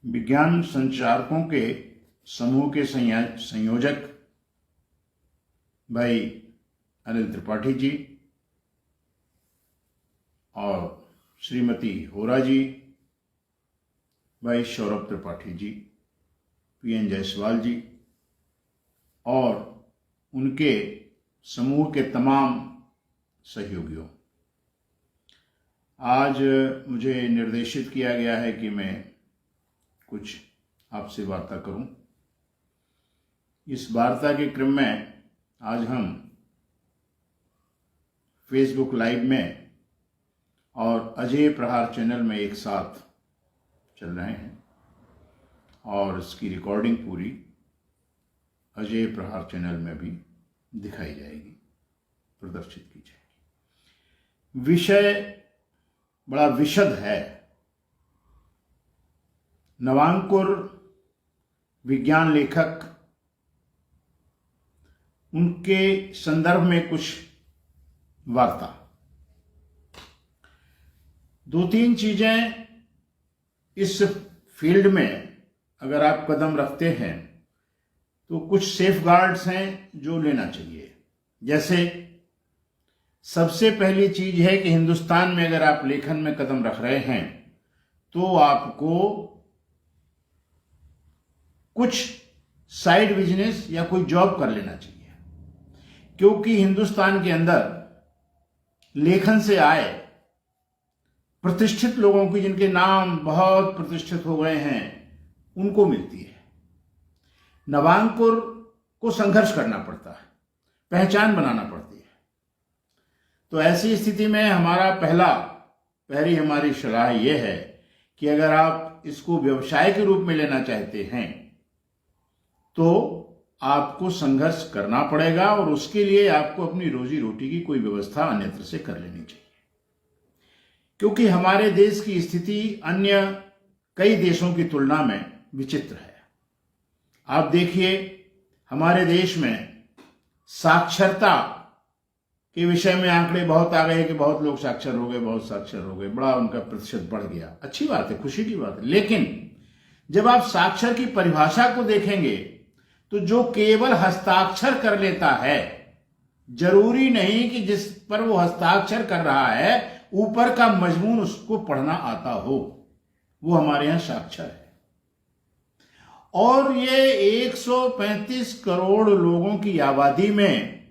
विज्ञान संचारकों के समूह के संयोजक भाई अनिल त्रिपाठी जी और श्रीमती होरा जी, भाई सौरभ त्रिपाठी जी, पीएन जायसवाल जी और उनके समूह के तमाम सहयोगियों, आज मुझे निर्देशित किया गया है कि मैं कुछ आपसे वार्ता करूं। इस वार्ता के क्रम में आज हम फेसबुक लाइव में और अजय प्रहार चैनल में एक साथ चल रहे हैं और इसकी रिकॉर्डिंग पूरी अजय प्रहार चैनल में भी दिखाई जाएगी, प्रदर्शित की जाएगी। विषय बड़ा विशद है। नवांकुर विज्ञान लेखक, उनके संदर्भ में कुछ वार्ता। दो तीन चीजें इस फील्ड में अगर आप कदम रखते हैं तो कुछ सेफगार्ड्स हैं जो लेना चाहिए। जैसे सबसे पहली चीज है कि हिंदुस्तान में अगर आप लेखन में कदम रख रहे हैं तो आपको कुछ साइड बिजनेस या कोई जॉब कर लेना चाहिए, क्योंकि हिंदुस्तान के अंदर लेखन से आए प्रतिष्ठित लोगों की, जिनके नाम बहुत प्रतिष्ठित हो गए हैं, उनको मिलती है। नवांकुर को संघर्ष करना पड़ता है, पहचान बनाना पड़ती है। तो ऐसी स्थिति में पहली हमारी सलाह यह है कि अगर आप इसको व्यवसाय के रूप में लेना चाहते हैं तो आपको संघर्ष करना पड़ेगा और उसके लिए आपको अपनी रोजी रोटी की कोई व्यवस्था अन्यत्र से कर लेनी चाहिए, क्योंकि हमारे देश की स्थिति अन्य कई देशों की तुलना में विचित्र है। आप देखिए, हमारे देश में साक्षरता के विषय में आंकड़े बहुत आ गए कि बहुत लोग साक्षर हो गए, बहुत साक्षर हो गए, बड़ा उनका प्रतिशत बढ़ गया। अच्छी बात है, खुशी की बात है। लेकिन जब आप साक्षर की परिभाषा को देखेंगे तो जो केवल हस्ताक्षर कर लेता है, जरूरी नहीं कि जिस पर वो हस्ताक्षर कर रहा है ऊपर का मजमून उसको पढ़ना आता हो, वो हमारे यहां साक्षर है। और ये 135 करोड़ लोगों की आबादी में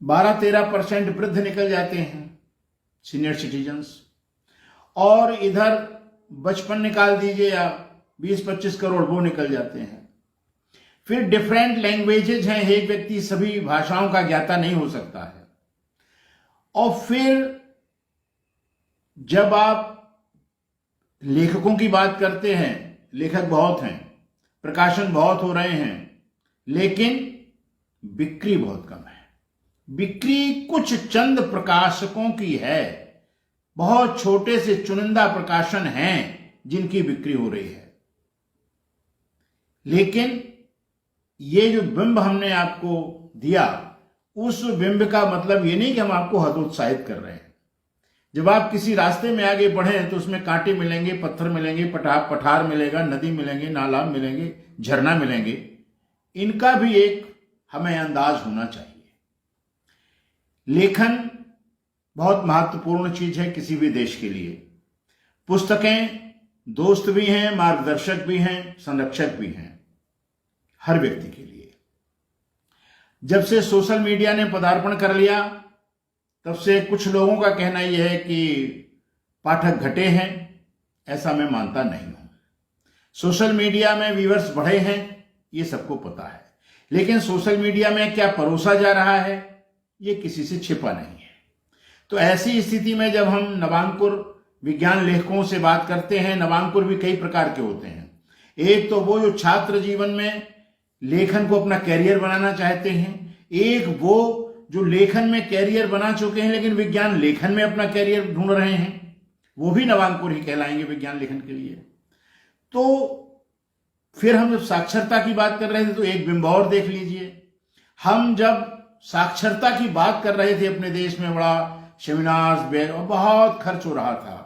12-13% वृद्ध निकल जाते हैं, सीनियर सिटीजन्स, और इधर बचपन निकाल दीजिए आप, 20-25 करोड़ वो निकल जाते हैं। फिर डिफरेंट लैंग्वेजेज हैं, एक व्यक्ति सभी भाषाओं का ज्ञाता नहीं हो सकता है। और फिर जब आप लेखकों की बात करते हैं, लेखक बहुत हैं, प्रकाशन बहुत हो रहे हैं, लेकिन बिक्री बहुत कम है। बिक्री कुछ चंद प्रकाशकों की है, बहुत छोटे से चुनिंदा प्रकाशन हैं जिनकी बिक्री हो रही है। लेकिन ये जो बिंब हमने आपको दिया, उस बिंब का मतलब ये नहीं कि हम आपको हतोत्साहित कर रहे हैं। जब आप किसी रास्ते में आगे बढ़े तो उसमें कांटे मिलेंगे, पत्थर मिलेंगे, पठार मिलेगा, नदी मिलेंगे, नाला मिलेंगे, झरना मिलेंगे। इनका भी एक हमें अंदाज होना चाहिए। लेखन बहुत महत्वपूर्ण चीज है किसी भी देश के लिए। पुस्तकें दोस्त भी हैं, मार्गदर्शक भी हैं, संरक्षक भी हैं हर व्यक्ति के लिए। जब से सोशल मीडिया ने पदार्पण कर लिया, तब से कुछ लोगों का कहना यह है कि पाठक घटे हैं। ऐसा मैं मानता नहीं हूं। सोशल मीडिया में व्यूअर्स बढ़े हैं, ये सबको पता है, लेकिन सोशल मीडिया में क्या परोसा जा रहा है ये किसी से छिपा नहीं है। तो ऐसी स्थिति में जब हम नवांकुर विज्ञान लेखकों से बात करते हैं, नवांकुर भी कई प्रकार के होते हैं। एक तो वो जो छात्र जीवन में लेखन को अपना कैरियर बनाना चाहते हैं, एक वो जो लेखन में कैरियर बना चुके हैं लेकिन विज्ञान लेखन में अपना कैरियर ढूंढ रहे हैं, वो भी नवांकुर ही कहलाएंगे विज्ञान लेखन के लिए। तो फिर हम जब साक्षरता की बात कर रहे थे तो एक बिंब और देख लीजिए। हम जब साक्षरता की बात कर रहे थे अपने देश में, बड़ा सेमिनार्स और बहुत खर्च हो रहा था,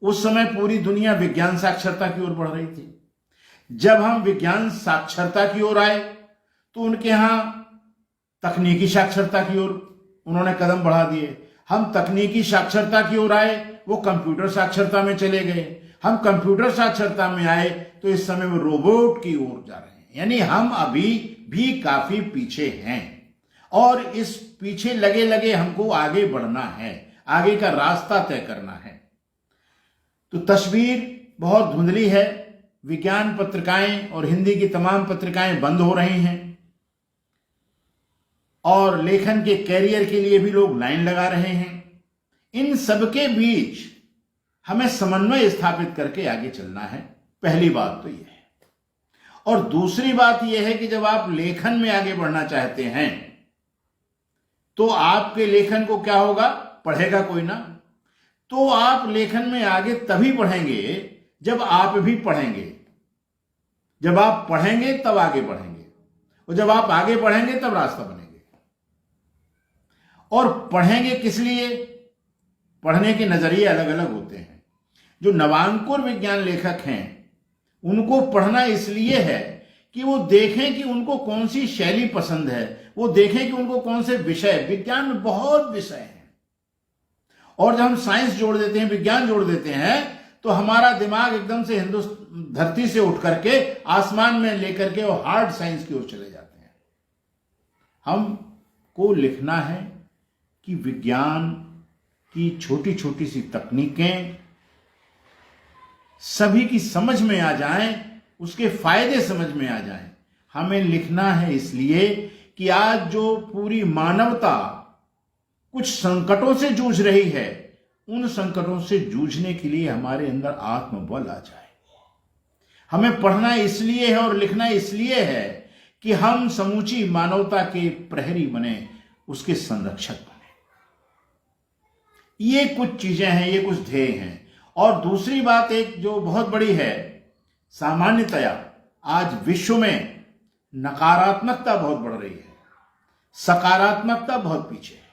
उस समय पूरी दुनिया विज्ञान साक्षरता की ओर बढ़ रही थी। जब हम विज्ञान साक्षरता की ओर आए तो उनके यहां तकनीकी साक्षरता की ओर उन्होंने कदम बढ़ा दिए। हम तकनीकी साक्षरता की ओर आए, वो कंप्यूटर साक्षरता में चले गए। हम कंप्यूटर साक्षरता में आए तो इस समय वो रोबोट की ओर जा रहे हैं। यानी हम अभी भी काफी पीछे हैं और इस पीछे लगे लगे हमको आगे बढ़ना है, आगे का रास्ता तय करना है। तो तस्वीर बहुत धुंधली है। विज्ञान पत्रिकाएं और हिंदी की तमाम पत्रिकाएं बंद हो रही हैं और लेखन के कैरियर के लिए भी लोग लाइन लगा रहे हैं। इन सबके बीच हमें समन्वय स्थापित करके आगे चलना है, पहली बात तो यह है। और दूसरी बात यह है कि जब आप लेखन में आगे बढ़ना चाहते हैं तो आपके लेखन को क्या होगा, पढ़ेगा कोई ना। तो आप लेखन में आगे तभी बढ़ेंगे जब आप भी पढ़ेंगे। जब आप पढ़ेंगे तब आगे बढ़ेंगे, और जब आप आगे बढ़ेंगे तब रास्ता बनेंगे। और पढ़ेंगे किस लिए? पढ़ने के नजरिए अलग अलग होते हैं। जो नवांकुर विज्ञान लेखक हैं उनको पढ़ना इसलिए है कि वो देखें कि उनको कौन सी शैली पसंद है, वो देखें कि उनको कौन से विषय, विज्ञान में बहुत विषय हैं, और जब हम साइंस जोड़ देते हैं, विज्ञान जोड़ देते हैं, तो हमारा दिमाग एकदम से धरती से उठ करके आसमान में लेकर के वो हार्ड साइंस की ओर चले जाते हैं। हमको लिखना है कि विज्ञान की छोटी छोटी सी तकनीकें सभी की समझ में आ जाएं, उसके फायदे समझ में आ जाएं। हमें लिखना है इसलिए कि आज जो पूरी मानवता कुछ संकटों से जूझ रही है, उन संकटों से जूझने के लिए हमारे अंदर आत्मबल आ जाए। हमें पढ़ना इसलिए है और लिखना इसलिए है कि हम समूची मानवता के प्रहरी बने, उसके संरक्षक बने। ये कुछ चीजें हैं, ये कुछ ध्येय हैं। और दूसरी बात एक जो बहुत बड़ी है, सामान्यतया आज विश्व में नकारात्मकता बहुत बढ़ रही है, सकारात्मकता बहुत पीछे है।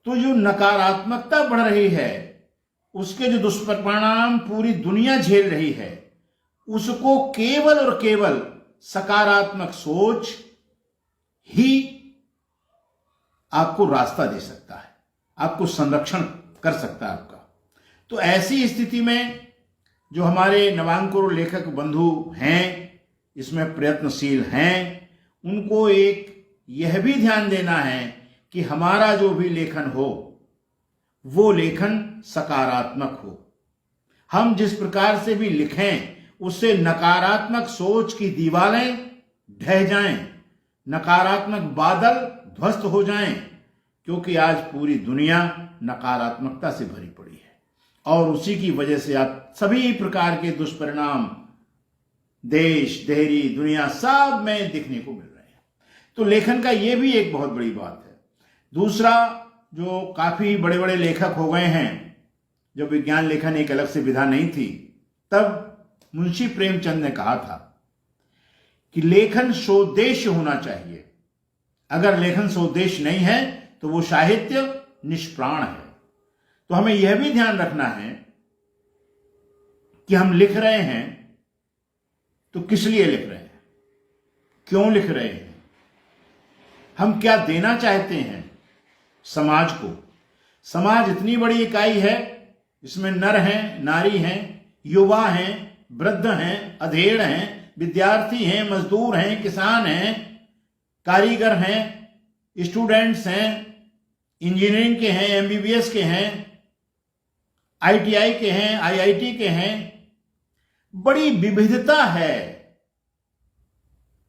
तो जो नकारात्मकता बढ़ रही है उसके जो दुष्परिणाम पूरी दुनिया झेल रही है, उसको केवल और केवल सकारात्मक सोच ही आपको रास्ता दे सकता है, आपको संरक्षण कर सकता है आपका। तो ऐसी स्थिति में जो हमारे नवांकुर लेखक बंधु हैं, इसमें प्रयत्नशील हैं, उनको एक यह भी ध्यान देना है कि हमारा जो भी लेखन हो वो लेखन सकारात्मक हो। हम जिस प्रकार से भी लिखें उससे नकारात्मक सोच की दीवारें ढह जाएं, नकारात्मक बादल ध्वस्त हो जाएं, क्योंकि आज पूरी दुनिया नकारात्मकता से भरी पड़ी है और उसी की वजह से आप सभी प्रकार के दुष्परिणाम देश, देहरी, दुनिया सब में दिखने को मिल रहे हैं। तो लेखन का यह भी एक बहुत बड़ी बात है। दूसरा, जो काफी बड़े बड़े लेखक हो गए हैं, जब विज्ञान लेखन एक अलग से विधा नहीं थी, तब मुंशी प्रेमचंद ने कहा था कि लेखन सोद्देश्य होना चाहिए। अगर लेखन सोद्देश्य नहीं है तो वो साहित्य निष्प्राण है। तो हमें यह भी ध्यान रखना है कि हम लिख रहे हैं तो किस लिए लिख रहे हैं, क्यों लिख रहे हैं, हम क्या देना चाहते हैं समाज को। समाज इतनी बड़ी इकाई है, इसमें नर हैं, नारी हैं, युवा हैं, वृद्ध हैं, अधेड़ हैं, विद्यार्थी हैं, मजदूर हैं, किसान हैं, कारीगर हैं, स्टूडेंट्स हैं, इंजीनियरिंग के हैं, एमबीबीएस के हैं, आईटीआई के हैं, आईआईटी के हैं, बड़ी विविधता है,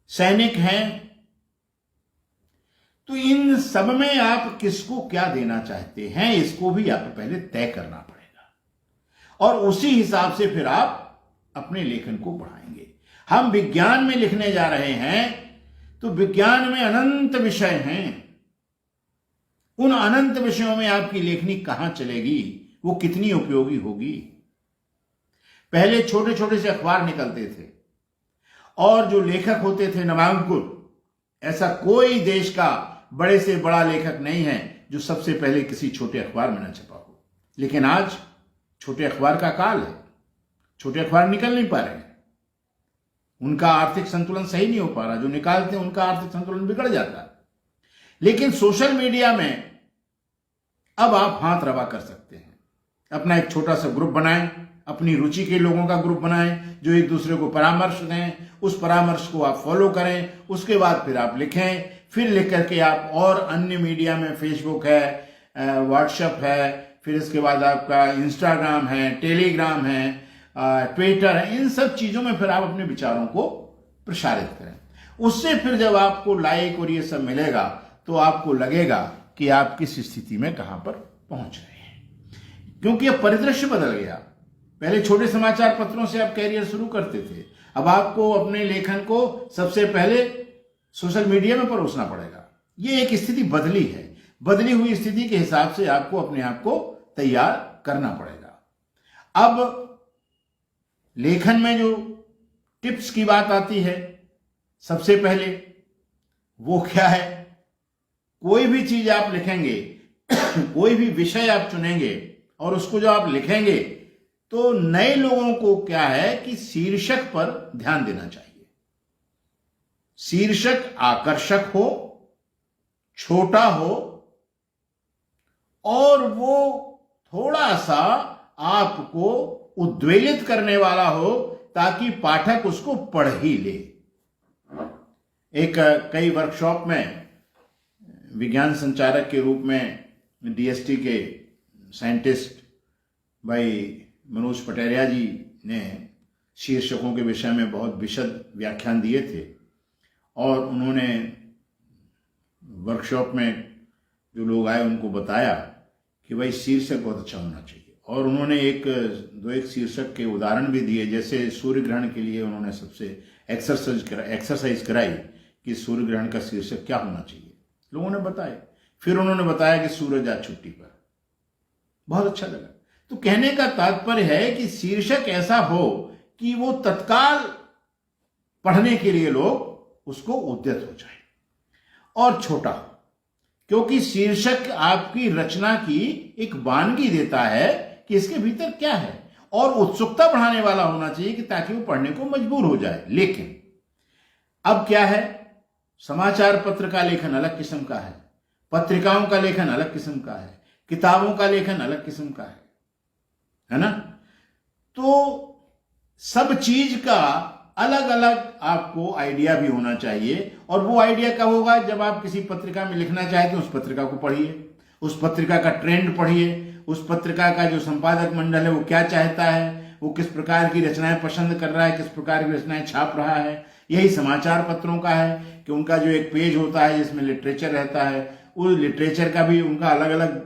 सैनिक हैं। तो इन सब में आप किसको क्या देना चाहते हैं, इसको भी आपको पहले तय करना पड़ेगा और उसी हिसाब से फिर आप अपने लेखन को बढ़ाएंगे। हम विज्ञान में लिखने जा रहे हैं तो विज्ञान में अनंत विषय हैं। उन अनंत विषयों में आपकी लेखनी कहां चलेगी, वो कितनी उपयोगी होगी। पहले छोटे छोटे से अखबार निकलते थे और जो लेखक होते थे नवांकुर, ऐसा कोई देश का बड़े से बड़ा लेखक नहीं है जो सबसे पहले किसी छोटे अखबार में न छपा हो। लेकिन आज छोटे अखबार का काल है, छोटे अखबार निकल नहीं पा रहे हैं, उनका आर्थिक संतुलन सही नहीं हो पा रहा, जो निकालते हैं उनका आर्थिक संतुलन बिगड़ जाता है। लेकिन सोशल मीडिया में अब आप हाथ रवा कर सकते हैं, अपना एक छोटा सा ग्रुप बनाएं, अपनी रुचि के लोगों का ग्रुप बनाएं जो एक दूसरे को परामर्श दें, उस परामर्श को आप फॉलो करें, उसके बाद फिर आप लिखें, फिर लिख करके आप और अन्य मीडिया में फेसबुक है, व्हाट्सएप है, फिर इसके बाद आपका इंस्टाग्राम है, टेलीग्राम है, ट्विटर है, इन सब चीजों में फिर आप अपने विचारों को प्रसारित करें। उससे फिर जब आपको लाइक और ये सब मिलेगा तो आपको लगेगा कि आप किस स्थिति में कहां पर पहुंच रहे हैं, क्योंकि अब परिदृश्य बदल गया। पहले छोटे समाचार पत्रों से आप कैरियर शुरू करते थे, अब आपको अपने लेखन को सबसे पहले सोशल मीडिया में परोसना पड़ेगा। ये एक स्थिति बदली है, बदली हुई स्थिति के हिसाब से आपको अपने आप को तैयार करना पड़ेगा। अब लेखन में जो टिप्स की बात आती है, सबसे पहले वो क्या है, कोई भी चीज आप लिखेंगे कोई भी विषय आप चुनेंगे और उसको जो आप लिखेंगे तो नए लोगों को क्या है कि शीर्षक पर ध्यान देना चाहिए। शीर्षक आकर्षक हो, छोटा हो और वो थोड़ा सा आपको उद्वेलित करने वाला हो ताकि पाठक उसको पढ़ ही ले। कई वर्कशॉप में विज्ञान संचारक के रूप में डीएसटी के साइंटिस्ट भाई मनोज पटेरिया जी ने शीर्षकों के विषय में बहुत विशद व्याख्यान दिए थे और उन्होंने वर्कशॉप में जो लोग आए उनको बताया कि भाई शीर्षक बहुत अच्छा होना चाहिए, और उन्होंने एक शीर्षक के उदाहरण भी दिए। जैसे सूर्य ग्रहण के लिए उन्होंने सबसे एक्सरसाइज कराई कि सूर्य ग्रहण का शीर्षक क्या होना चाहिए, लोगों ने बताया। फिर उन्होंने बताया कि सूरज आज छुट्टी पर, बहुत अच्छा लगा। तो कहने का तात्पर्य है कि शीर्षक ऐसा हो कि वो तत्काल पढ़ने के लिए लोग उसको उद्यत हो जाए, और छोटा हो, क्योंकि शीर्षक आपकी रचना की एक वानगी देता है कि इसके भीतर क्या है, और उत्सुकता बढ़ाने वाला होना चाहिए कि ताकि वो पढ़ने को मजबूर हो जाए। लेकिन अब क्या है, समाचार पत्र का लेखन अलग किस्म का है, पत्रिकाओं का लेखन अलग किस्म का है, किताबों का लेखन अलग किस्म का है ना। तो सब चीज का अलग अलग आपको आइडिया भी होना चाहिए, और वो आइडिया कब होगा, जब आप किसी पत्रिका में लिखना चाहते हैं उस पत्रिका को पढ़िए, उस पत्रिका का ट्रेंड पढ़िए, उस पत्रिका का जो संपादक मंडल है वो क्या चाहता है, वो किस प्रकार की रचनाएं पसंद कर रहा है, किस प्रकार की रचनाएं छाप रहा है। यही समाचार पत्रों का है कि उनका जो एक पेज होता है जिसमें लिटरेचर रहता है, उस लिटरेचर का भी उनका अलग अलग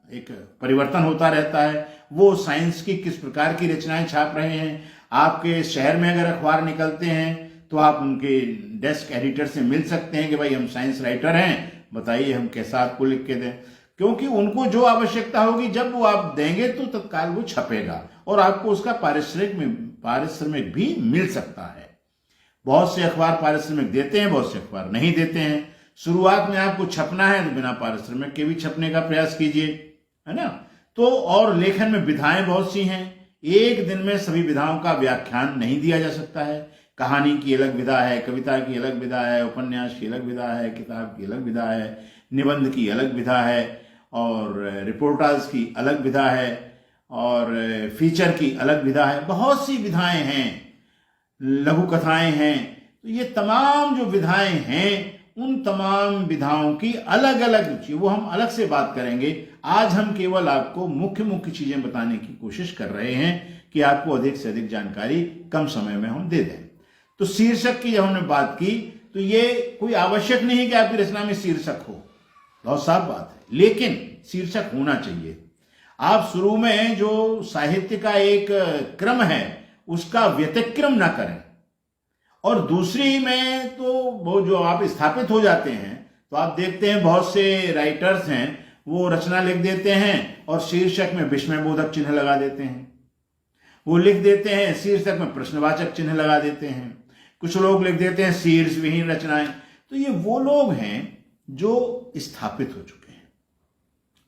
एक परिवर्तन होता रहता है। वो साइंस की किस प्रकार की रचनाएं छाप रहे हैं। आपके शहर में अगर अखबार निकलते हैं तो आप उनके डेस्क एडिटर से मिल सकते हैं कि भाई हम साइंस राइटर हैं, बताइए हम कैसा आपको लिख के दें, क्योंकि उनको जो आवश्यकता होगी जब वो आप देंगे तो तत्काल वो छपेगा और आपको उसका पारिश्रमिक भी मिल सकता है। बहुत से अखबार पारिश्रमिक देते हैं, बहुत से अखबार नहीं देते हैं। शुरुआत में आपको छपना है तो बिना पारिश्रमिक के भी छपने का प्रयास कीजिए, है ना। तो और लेखन में विधाएं बहुत सी हैं, एक दिन में सभी विधाओं का व्याख्यान नहीं दिया जा सकता है। कहानी की अलग विधा है, कविता की अलग विधा है, उपन्यास की अलग विधा है, किताब की अलग विधा है, निबंध की अलग विधा है, और रिपोर्टाज की अलग विधा है, और फीचर की अलग विधा है। बहुत सी विधाएं हैं, लघु कथाएं हैं। तो ये तमाम जो विधाएं हैं उन तमाम विधाओं की अलग अलग रुचि, वो हम अलग से बात करेंगे। आज हम केवल आपको मुख्य मुख्य चीजें बताने की कोशिश कर रहे हैं कि आपको अधिक से अधिक जानकारी कम समय में हम दे दें। तो शीर्षक की जब हमने बात की तो ये कोई आवश्यक नहीं कि आपकी रचना में शीर्षक हो, बहुत साफ बात है, लेकिन शीर्षक होना चाहिए। आप शुरू में जो साहित्य का एक क्रम है उसका व्यतिक्रम ना करें, और दूसरी में तो वो जो आप स्थापित हो जाते हैं तो आप देखते हैं बहुत से राइटर्स हैं वो रचना लिख देते हैं और शीर्षक में विस्मयबोधक चिन्ह लगा देते हैं, वो लिख देते हैं शीर्षक में प्रश्नवाचक चिन्ह लगा देते हैं, कुछ लोग लिख देते हैं शीर्ष विहीन रचनाएं। तो ये वो लोग हैं जो स्थापित हो चुके हैं।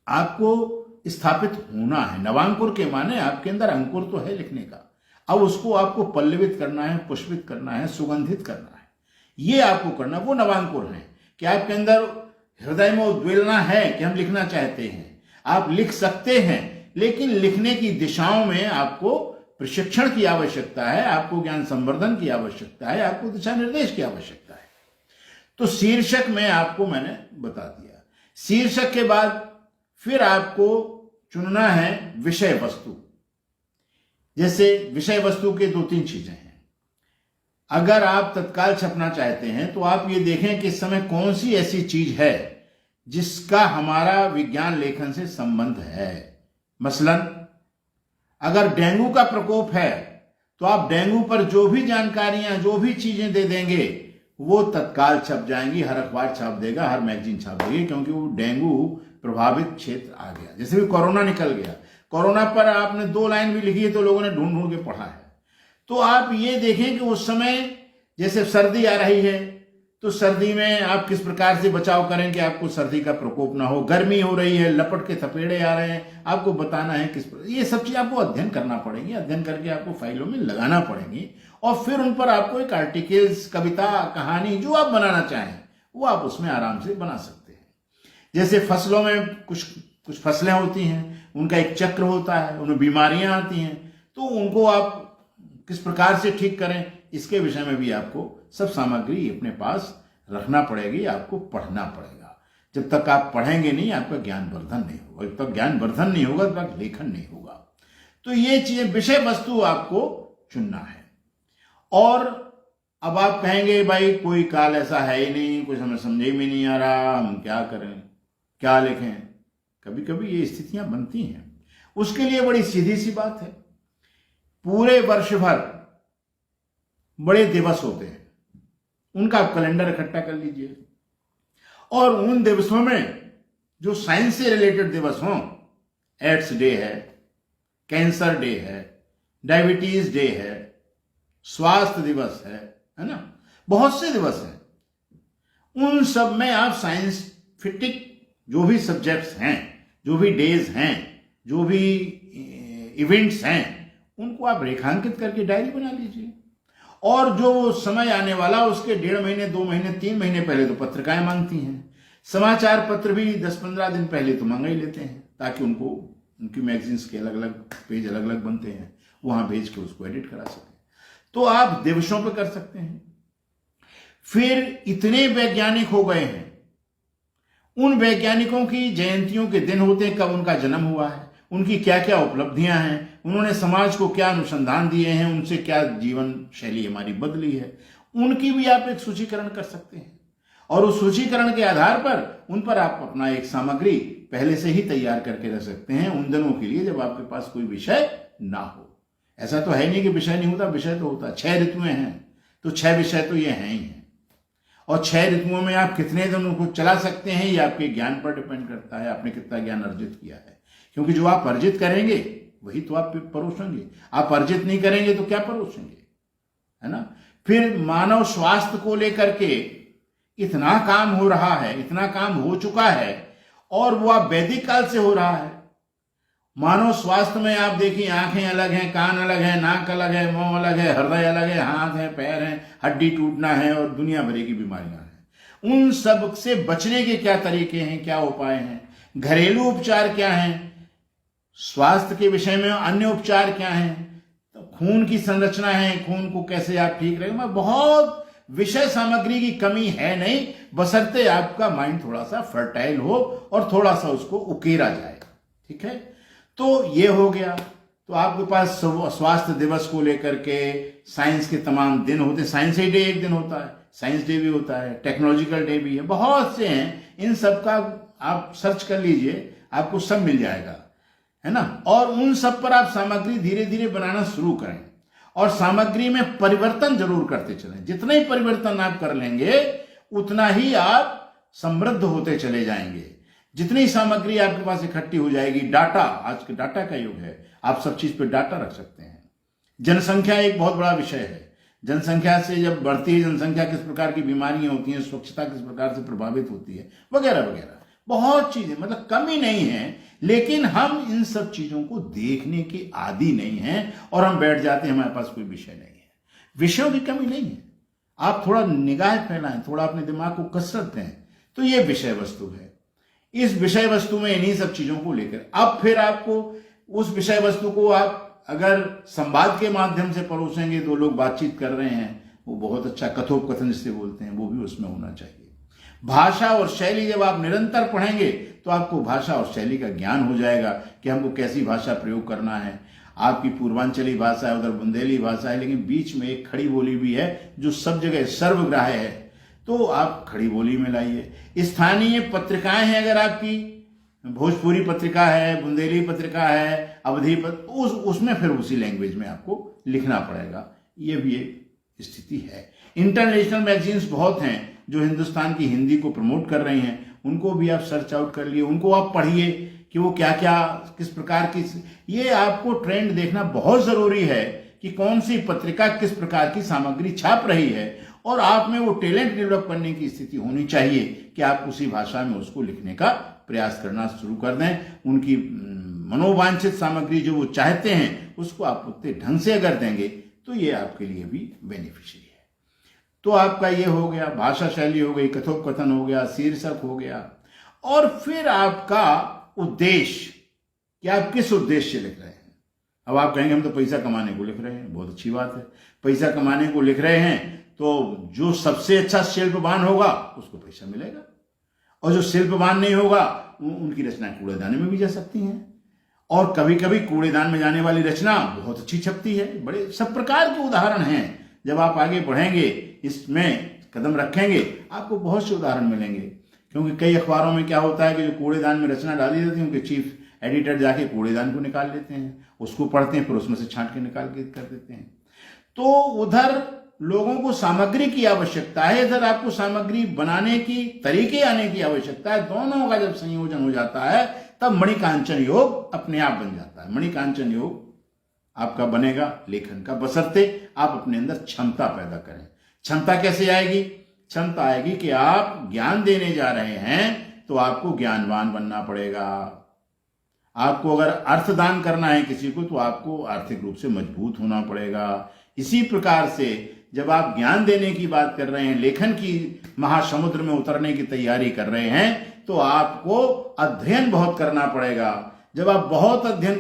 आपको स्थापित होना है। नवांकुर के माने आपके अंदर अंकुर तो है लिखने का, अब उसको आपको पल्लवित करना है, पुष्पित करना है, सुगंधित करना है, ये आपको करना, वो नवांकुर है कि आपके अंदर हृदय में उद्वेलना है कि हम लिखना चाहते हैं। आप लिख सकते हैं, लेकिन लिखने की दिशाओं में आपको प्रशिक्षण की आवश्यकता है, आपको ज्ञान संवर्धन की आवश्यकता है, आपको दिशा निर्देश की आवश्यकता है। तो शीर्षक में आपको मैंने बता दिया। शीर्षक के बाद फिर आपको चुनना है विषय वस्तु। जैसे विषय वस्तु के 2-3 चीजें हैं। अगर आप तत्काल छपना चाहते हैं तो आप ये देखें कि इस समय कौन सी ऐसी चीज है जिसका हमारा विज्ञान लेखन से संबंध है। मसलन अगर डेंगू का प्रकोप है तो आप डेंगू पर जो भी जानकारियां, जो भी चीजें दे देंगे वो तत्काल छप जाएंगी, हर अखबार छाप देगा, हर मैगजीन छाप देगी, क्योंकि वो डेंगू प्रभावित क्षेत्र आ गया। जैसे भी कोरोना निकल गया, कोरोना पर आपने 2 लाइन भी लिखी है तो लोगों ने ढूंढ ढूंढ के पढ़ा है। तो आप ये देखें कि उस समय जैसे सर्दी आ रही है तो सर्दी में आप किस प्रकार से बचाव करें कि आपको सर्दी का प्रकोप ना हो। गर्मी हो रही है, लपट के थपेड़े आ रहे हैं, आपको बताना है किस प्रकार। ये सब चीज आपको अध्ययन करना पड़ेगी, अध्ययन करके आपको फाइलों में लगाना पड़ेगी, और फिर उन पर आपको एक आर्टिकल्स, कविता, कहानी जो आप बनाना चाहें वो आप उसमें आराम से बना सकते हैं। जैसे फसलों में कुछ फसलें होती हैं, उनका एक चक्र होता है, उनमें बीमारियां आती हैं, तो उनको आप किस प्रकार से ठीक करें, इसके विषय में भी आपको सब सामग्री अपने पास रखना पड़ेगी, आपको पढ़ना पड़ेगा। जब तक आप पढ़ेंगे नहीं, आपका ज्ञान वर्धन नहीं होगा। जब तक ज्ञान वर्धन नहीं होगा तब तक लेखन नहीं होगा। तो ये चीजें, विषय वस्तु आपको चुनना है। और अब आप कहेंगे भाई कोई काल ऐसा है ही नहीं, कुछ हमें समझ में नहीं आ रहा, हम क्या करें, क्या लिखें। कभी कभी ये स्थितियां बनती हैं। उसके लिए बड़ी सीधी सी बात है, पूरे वर्ष भर बड़े दिवस होते हैं, उनका आप कैलेंडर इकट्ठा कर लीजिए, और उन दिवसों में जो साइंस से रिलेटेड दिवस हों, एड्स डे है, कैंसर डे है, डायबिटीज डे है, स्वास्थ्य दिवस है ना, बहुत से दिवस हैं। उन सब में आप साइंटिफिक जो भी सब्जेक्ट्स हैं, जो भी डेज हैं, जो भी इवेंट्स हैं, उनको आप रेखांकित करके डायरी बना लीजिए। और जो समय आने वाला उसके 1.5 महीने, 2 महीने, 3 महीने पहले तो पत्रिकाएं मांगती हैं, समाचार पत्र भी 10-15 दिन पहले तो मंगा ही लेते हैं, ताकि उनको उनकी मैगजीन्स के अलग अलग पेज अलग अलग बनते हैं, वहां भेज के उसको एडिट करा सकें। तो आप दिवसों पे कर सकते हैं। फिर इतने वैज्ञानिक हो गए हैं, उन वैज्ञानिकों की जयंतियों के दिन होते हैं, कब उनका जन्म हुआ है, उनकी क्या क्या उपलब्धियां हैं, उन्होंने समाज को क्या अनुसंधान दिए हैं, उनसे क्या जीवन शैली हमारी बदली है, उनकी भी आप एक सूचीकरण कर सकते हैं। और उस सूचीकरण के आधार पर उन पर आप अपना एक सामग्री पहले से ही तैयार करके रख सकते हैं उन दिनों के लिए जब आपके पास कोई विषय ना हो। ऐसा तो है नहीं कि विषय नहीं होता, विषय तो होता। 6 ऋतुएं हैं तो 6 विषय तो ये हैं ही हैं। और 6 ऋतुओं में आप कितने दिन उनको चला सकते हैं, ये आपके ज्ञान पर डिपेंड करता है, आपने कितना ज्ञान अर्जित किया है। क्योंकि जो आप अर्जित करेंगे वही तो आप परोसेंगे, आप अर्जित नहीं करेंगे तो क्या परोसेंगे, है ना। फिर मानव स्वास्थ्य को लेकर के इतना काम हो रहा है, इतना काम हो चुका है, और वो आप वैदिक काल से हो रहा है। मानव स्वास्थ्य में आप देखिए, आंखें अलग हैं, कान अलग है, नाक अलग है, मुंह अलग है, हृदय अलग है, हाथ है, पैर है, हड्डी टूटना है, और दुनिया भर की बीमारियां हैं। उन सब से बचने के क्या तरीके हैं, क्या उपाय हैं, घरेलू उपचार क्या हैं, स्वास्थ्य के विषय में अन्य उपचार क्या हैं, तो खून की संरचना है, खून को कैसे आप ठीक रखेंगे। बहुत विषय सामग्री की कमी है नहीं, बशर्ते आपका माइंड थोड़ा सा फर्टाइल हो और थोड़ा सा उसको उकेरा जाए। ठीक है, तो ये हो गया। तो आपके पास स्वास्थ्य दिवस को लेकर के साइंस के तमाम दिन होते हैं। साइंस डे एक दिन होता है, साइंस डे भी होता है, टेक्नोलॉजिकल डे भी है, बहुत से हैं। इन सब का आप सर्च कर लीजिए, आपको सब मिल जाएगा, है ना। और उन सब पर आप सामग्री धीरे धीरे बनाना शुरू करें, और सामग्री में परिवर्तन जरूर करते चलें। जितना ही परिवर्तन आप कर लेंगे उतना ही आप समृद्ध होते चले जाएंगे। जितनी सामग्री आपके पास इकट्ठी हो जाएगी, डाटा, आज के डाटा का युग है, आप सब चीज पे डाटा रख सकते हैं। जनसंख्या एक बहुत बड़ा विषय है। जनसंख्या से जब बढ़ती है जनसंख्या, किस प्रकार की बीमारियां होती हैं, स्वच्छता किस प्रकार से प्रभावित होती है, वगैरह वगैरह, बहुत चीजें, मतलब कमी नहीं है, लेकिन हम इन सब चीजों को देखने के आदी नहीं हैं और हम बैठ जाते हैं, हमारे पास कोई विषय नहीं है। विषयों की कमी नहीं है, आप थोड़ा निगाह फैलाएं, थोड़ा अपने दिमाग को कसरत दें, तो ये विषय वस्तु है। इस विषय वस्तु में इन्हीं सब चीजों को लेकर अब फिर आपको उस विषय वस्तु को आप अगर संवाद के माध्यम से परोसेंगे, तो लोग बातचीत कर रहे हैं, वो बहुत अच्छा कथोपकथन जिसे बोलते हैं, वो भी उसमें होना चाहिए। भाषा और शैली जब आप निरंतर पढ़ेंगे तो आपको भाषा और शैली का ज्ञान हो जाएगा कि हमको कैसी भाषा प्रयोग करना है। आपकी पूर्वांचली भाषा है, उधर बुंदेली भाषा है, लेकिन बीच में एक खड़ी बोली भी है जो सब जगह सर्वग्राह्य है, तो आप खड़ी बोली में लाइए। स्थानीय पत्रिकाएं हैं, अगर आपकी भोजपुरी पत्रिका है, बुंदेली पत्रिका है, अवधी उसमें फिर उसी लैंग्वेज में आपको लिखना पड़ेगा। ये भी एक स्थिति है। इंटरनेशनल मैगजीन्स बहुत हैं जो हिंदुस्तान की हिंदी को प्रमोट कर रही हैं, उनको भी आप सर्च आउट कर लिए, उनको आप पढ़िए कि वो क्या क्या किस प्रकार की, ये आपको ट्रेंड देखना बहुत जरूरी है कि कौन सी पत्रिका किस प्रकार की सामग्री छाप रही है, और आप में वो टैलेंट डेवलप करने की स्थिति होनी चाहिए कि आप उसी भाषा में उसको लिखने का प्रयास करना शुरू कर दें। उनकी मनोवांछित सामग्री जो वो चाहते हैं उसको आप उतने ढंग से अगर देंगे तो ये आपके लिए भी बेनिफिशियरी है। तो आपका ये हो गया, भाषा शैली हो गई, कथोपकथन हो गया, शीर्षक हो गया, और फिर आपका उद्देश्य कि आप किस उद्देश्य से लिख रहे हैं। अब आप कहेंगे हम तो पैसा कमाने को लिख रहे हैं, बहुत अच्छी बात है, पैसा कमाने को लिख रहे हैं तो जो सबसे अच्छा शिल्पवान होगा उसको पैसा मिलेगा, और जो शिल्पवान नहीं होगा उनकी रचना कूड़ेदान में भी जा सकती हैं, और कभी कभी कूड़ेदान में जाने वाली रचना बहुत अच्छी छपती है। बड़े सब प्रकार के उदाहरण हैं। जब आप आगे बढ़ेंगे, इसमें कदम रखेंगे, आपको बहुत से उदाहरण मिलेंगे, क्योंकि कई अखबारों में क्या होता है कि जो कूड़ेदान में रचना डाली जाती है उनके चीफ एडिटर जाके कूड़ेदान को निकाल लेते हैं, उसको पढ़ते हैं, फिर उसमें से छांट के निकाल के कर देते हैं। तो उधर लोगों को सामग्री की आवश्यकता है, इधर आपको सामग्री बनाने की तरीके आने की आवश्यकता है। दोनों का जब संयोजन हो जाता है तब मणिकांचन योग अपने आप बन जाता है। मणिकांचन योग आपका बनेगा लेखन का, बशर्ते आप अपने अंदर क्षमता पैदा करें। क्षमता कैसे आएगी? क्षमता आएगी कि आप ज्ञान देने जा रहे हैं तो आपको ज्ञानवान बनना पड़ेगा। आपको अगर अर्थदान करना है किसी को तो आपको आर्थिक रूप से मजबूत होना पड़ेगा। इसी प्रकार से जब आप ज्ञान देने की बात कर रहे हैं, लेखन की महासमुद्र में उतरने की तैयारी कर रहे हैं, तो आपको अध्ययन बहुत करना पड़ेगा। जब आप बहुत अध्ययन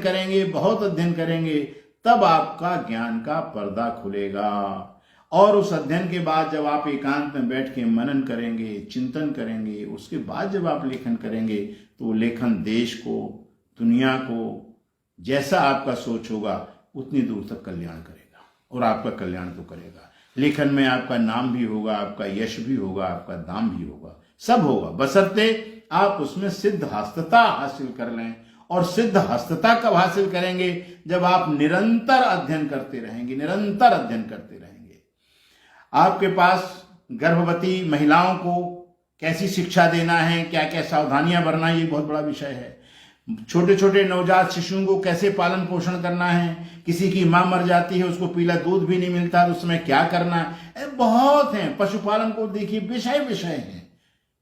करेंगे तब आपका ज्ञान का पर्दा खुलेगा, और उस अध्ययन के बाद जब आप एकांत में बैठ के मनन करेंगे, चिंतन करेंगे, उसके बाद जब आप लेखन करेंगे तो लेखन देश को, दुनिया को, जैसा आपका सोच होगा उतनी दूर तक कल्याण करेगा, और आपका कल्याण तो करेगा। लेखन में आपका नाम भी होगा, आपका यश भी होगा, आपका दाम भी होगा, सब होगा, बशर्ते आप उसमें सिद्ध हस्तता हासिल कर लें। और सिद्ध हस्तता कब हासिल करेंगे? जब आप निरंतर अध्ययन करते रहेंगे, निरंतर अध्ययन करते रहेंगे। आपके पास गर्भवती महिलाओं को कैसी शिक्षा देना है, क्या क्या सावधानियां बरना, ये बहुत बड़ा विषय है। छोटे छोटे नवजात शिशुओं को कैसे पालन पोषण करना है, किसी की मां मर जाती है, उसको पीला दूध भी नहीं मिलता तो उसमें क्या करना है, बहुत है। पशुपालन को देखिए, विषय विषय है।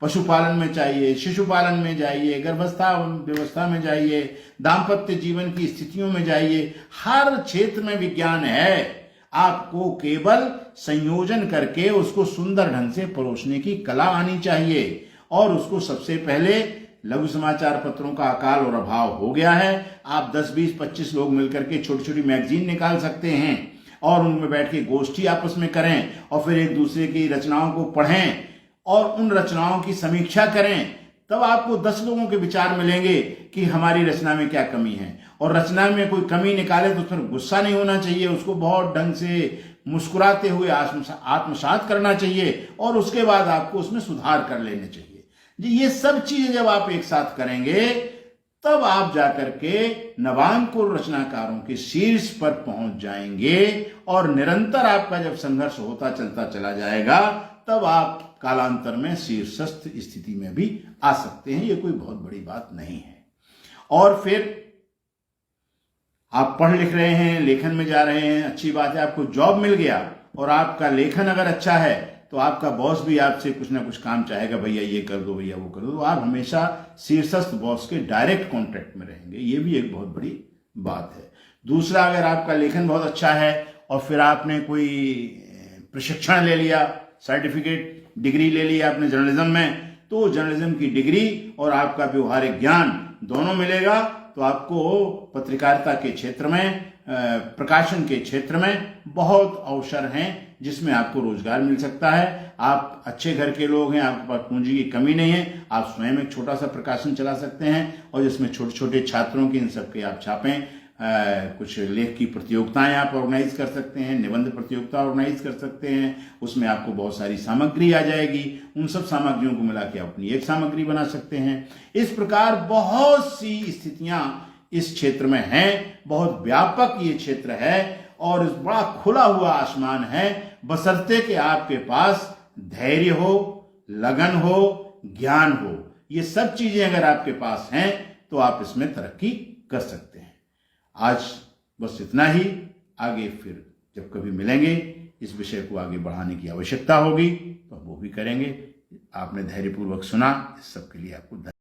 पशुपालन में चाहिए, शिशुपालन में जाइए, गर्भावस्था व्यवस्था में जाइए, दाम्पत्य जीवन की स्थितियों में जाइए, हर क्षेत्र में विज्ञान है। आपको केवल संयोजन करके उसको सुंदर ढंग से परोसने की कला आनी चाहिए। और उसको सबसे पहले, लघु समाचार पत्रों का अकाल और अभाव हो गया है, आप 10, 20, 25 लोग मिलकर के छोटी छोटी मैगजीन निकाल सकते हैं और उनमें बैठ के गोष्ठी आपस में करें, और फिर एक दूसरे की रचनाओं को पढ़ें और उन रचनाओं की समीक्षा करें। तब आपको 10 लोगों के विचार मिलेंगे कि हमारी रचना में क्या कमी है। और रचना में कोई कमी निकाले तो फिर गुस्सा नहीं होना चाहिए, उसको बहुत ढंग से मुस्कुराते हुए आत्मसात करना चाहिए, और उसके बाद आपको उसमें सुधार कर लेने चाहिए। ये सब चीजें जब आप एक साथ करेंगे तब आप जाकर के नवांकुर रचनाकारों के शीर्ष पर पहुंच जाएंगे, और निरंतर आपका जब संघर्ष होता चलता चला जाएगा तब आप कालांतर में शीर्षस्थ स्थिति में भी आ सकते हैं। ये कोई बहुत बड़ी बात नहीं है। और फिर आप पढ़ लिख रहे हैं, लेखन में जा रहे हैं, अच्छी बात है, आपको जॉब मिल गया और आपका लेखन अगर अच्छा है तो आपका बॉस भी आपसे कुछ ना कुछ काम चाहेगा, भैया ये कर दो, भैया वो कर दो, तो आप हमेशा शीर्षस्थ बॉस के डायरेक्ट कांटेक्ट में रहेंगे। ये भी एक बहुत बड़ी बात है। दूसरा, अगर आपका लेखन बहुत अच्छा है और फिर आपने कोई प्रशिक्षण ले लिया, सर्टिफिकेट डिग्री ले लिया आपने जर्नलिज्म में, तो जर्नलिज्म की डिग्री और आपका व्यवहारिक ज्ञान दोनों मिलेगा, तो आपको पत्रकारिता के क्षेत्र में, प्रकाशन के क्षेत्र में बहुत अवसर हैं जिसमें आपको रोजगार मिल सकता है। आप अच्छे घर के लोग हैं, आपके पास पूंजी की कमी नहीं है, आप स्वयं एक छोटा सा प्रकाशन चला सकते हैं और जिसमें छोटे छोटे छात्रों की इन सबके आप छापें, कुछ लेख की प्रतियोगिताएं आप ऑर्गेनाइज कर सकते हैं, निबंध प्रतियोगिता ऑर्गेनाइज कर सकते हैं, उसमें आपको बहुत सारी सामग्री आ जाएगी, उन सब सामग्रियों को मिला के अपनी एक सामग्री बना सकते हैं। इस प्रकार बहुत सी स्थितियां इस क्षेत्र में हैं, बहुत व्यापक ये क्षेत्र है और बड़ा खुला हुआ आसमान है, बशर्ते कि आपके पास धैर्य हो, लगन हो, ज्ञान हो। ये सब चीजें अगर आपके पास हैं तो आप इसमें तरक्की कर सकते हैं। आज बस इतना ही। आगे फिर जब कभी मिलेंगे, इस विषय को आगे बढ़ाने की आवश्यकता होगी तो हम वो भी करेंगे। आपने धैर्यपूर्वक सुना, इस सब के लिए आपको धन्यवाद।